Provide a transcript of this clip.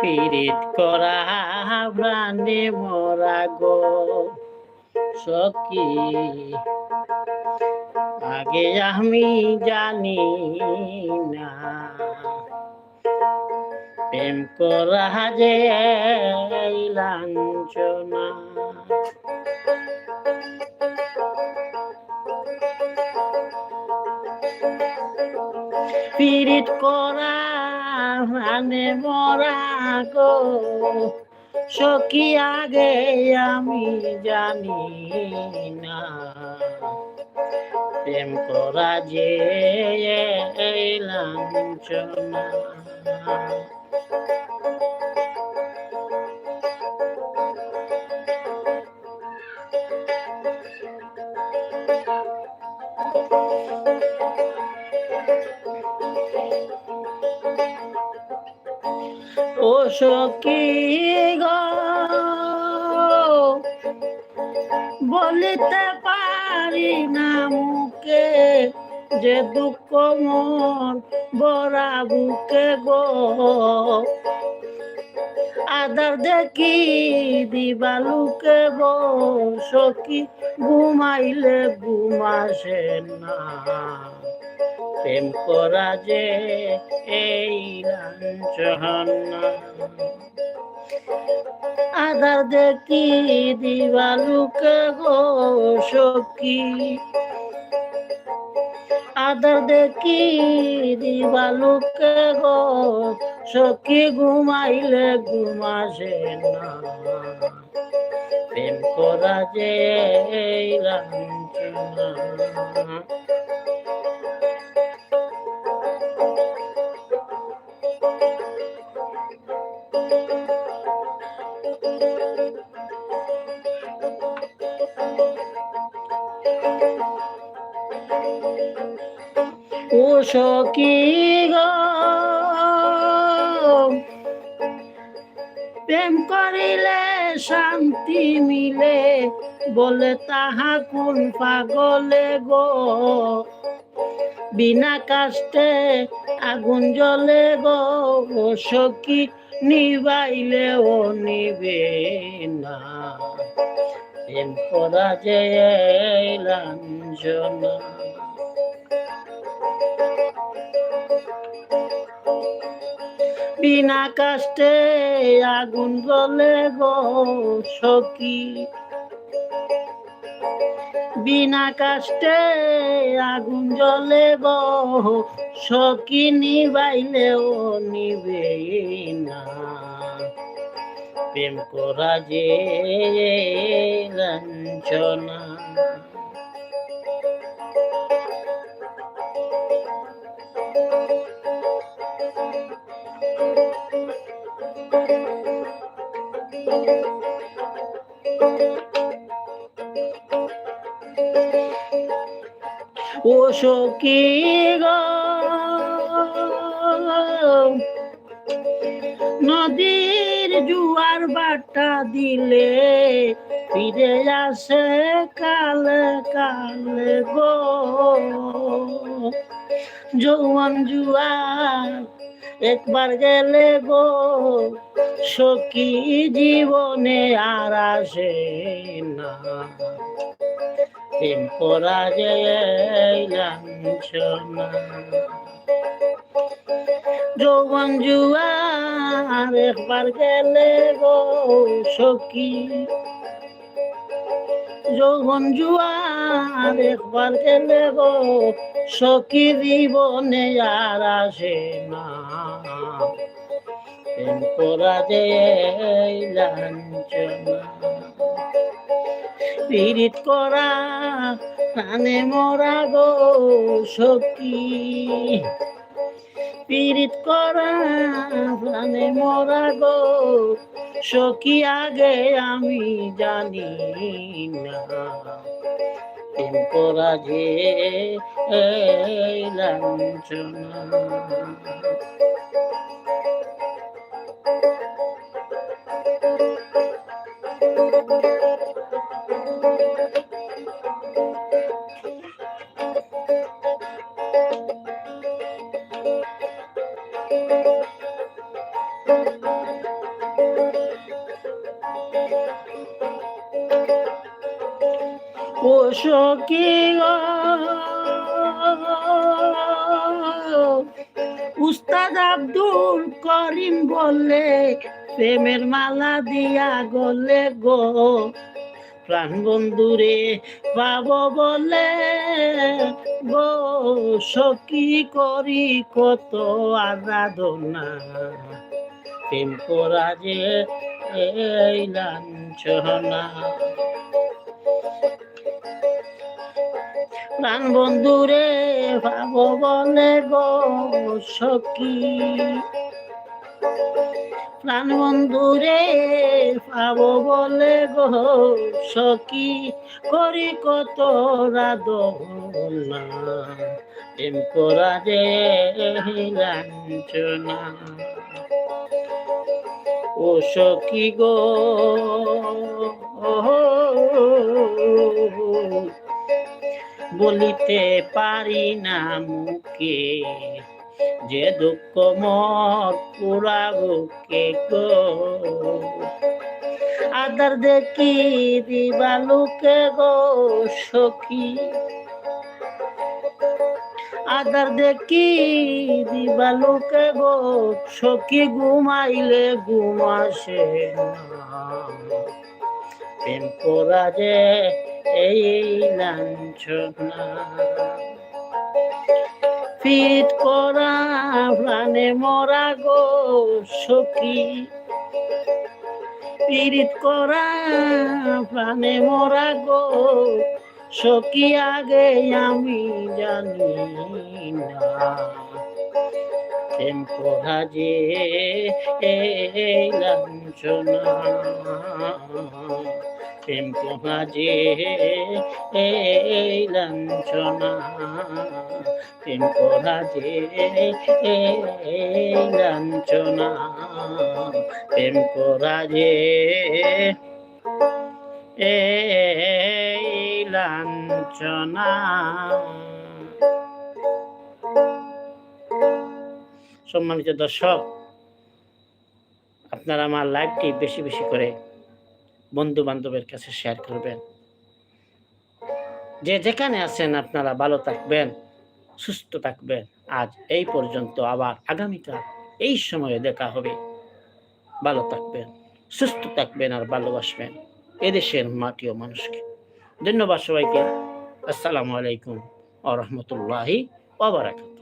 পীড়িত করা প্রাণে মরা গো সখী, আগে আমি জানি না প্রেম করা যে লাঞ্ছনা। পীড়িত করা প্রাণে মরা গো সখী, আগে আমি জানি না প্রেম করা যে লাঞ্ছনা। ও সখী গো, বলিতে পারি না মুখে যে দুঃখ মন বরা বুকে গো। আদার দেখি দিবালুকে গো সখী, ঘুমাইলে ঘুমাসে না প্রেম করা যে এই লাঞ্ছনা। আদার দেখি দিবালুকে গো সখী, আদার দেখি দিবালুকে গো সখী, ঘুমাইলে ঘুমাসে না প্রেম করা যে এই লাঞ্ছনা। ও সখী গো, প্রেম করিলে শান্তি মিলে বলে তাহা কোন পাগলে গো। বিনা কাষ্টে আগুন জ্বলে গো সখী, নিবাইলে ও নিবে না প্রেম করা যে লাঞ্ছনা। বিনা কাষ্টে আগুন জ্বলে গো সখী, বিনা কাষ্টে আগুন জ্বলে গো সখী, নিবাইলেও নিবে না প্রেম করা যে লাঞ্ছনা। ও সখী গো, নদীর জুয়ার বাটা দিলে ফিরে আসে কালে কালে গো। যৌবন জুয়ার একবার গেলে গো সখী, জীবনে আর আসে না প্রেম করা যে লাঞ্ছনা। যৌবন জুয়ার একবার গেলে গো সখী, যৌবন জুয়ার একবার গেলে গো সখী, জীবনে আর আসে না প্রেম করা যে লাঞ্ছনা। পীড়িত করা প্রাণে মরা গো সখী, পীড়িত করা প্রাণে মরা গো সখী, আগে আমি জানি না প্রেম করা যে লাঞ্ছনা। ও সখী গো, উস্তাদ আব্দুল করিম বলে প্রেমের মালা দিয়া গলে গো, প্রাণ বন্ধুরে পাব বলে গো, সখী করি কত আরাধনা, প্রেম করা যে এই লাঞ্ছনা। প্রাণ বন্ধুরে পাব বলে গো সখী, প্রাণ বন্ধুরে পাব বলে গো সখী, করি কত রাধনা, প্রেম করা যে লাঞ্ছনা। ও সখী গো, বলিতে পারি না মুখে, যে দুঃখ মোর পুরা বুকে গো, আদার দেখি দিবালুকে গো সখী, আদার দেখি দিবালুকে গো সখী, ঘুমাইলে ঘুম আসে না, প্রেম করা যে এই লাঞ্ছনা। পিট করা প্রাণে মরা গো সখী, পীড়িত করা প্রাণে মরা গো সখী, আগে আমি জানি না, প্রেম করা যে এই লাঞ্ছনা, প্রেম করা যে এই লাঞ্ছনা, প্রেম করা যে এই লাঞ্ছনা, প্রেম করা যে এই লাঞ্ছনা। সম্মানিত দর্শক, আপনারা আমার লাইভটি বেশি বেশি করে বন্ধু বান্ধবের কাছে শেয়ার করবেন। যে যেখানে আছেন আপনারা ভালো থাকবেন, সুস্থ থাকবেন। আজ এই পর্যন্ত, আবার আগামীকাল এই সময়ে দেখা হবে। ভালো থাকবেন, সুস্থ থাকবেন আর ভালোবাসবেন এদেশের মাটি ও মানুষকে। ধন্যবাদ সবাইকে। আসসালামু আলাইকুম ওয়া রাহমাতুল্লাহি ওয়া বারাকাতুহু।